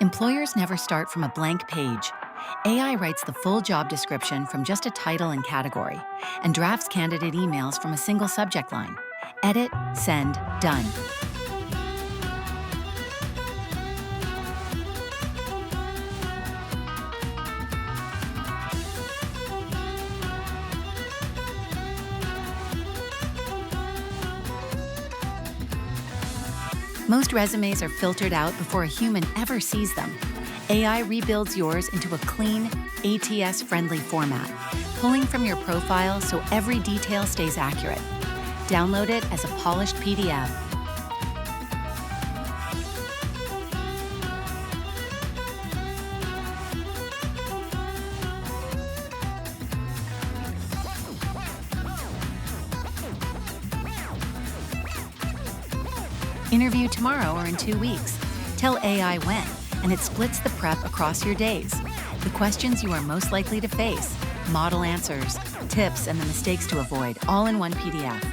Employers never start from a blank page. AI writes the full job description from just a title and category, and drafts candidate emails from a single subject line. Edit, send, done. Most resumes are filtered out before a human ever sees them. AI rebuilds yours into a clean, ATS-friendly format, pulling from your profile so every detail stays accurate. Download it as a polished PDF. Interview tomorrow or in 2 weeks. Tell AI when, and it splits the prep across your days. The questions you are most likely to face, model answers, tips, and the mistakes to avoid, all in one PDF.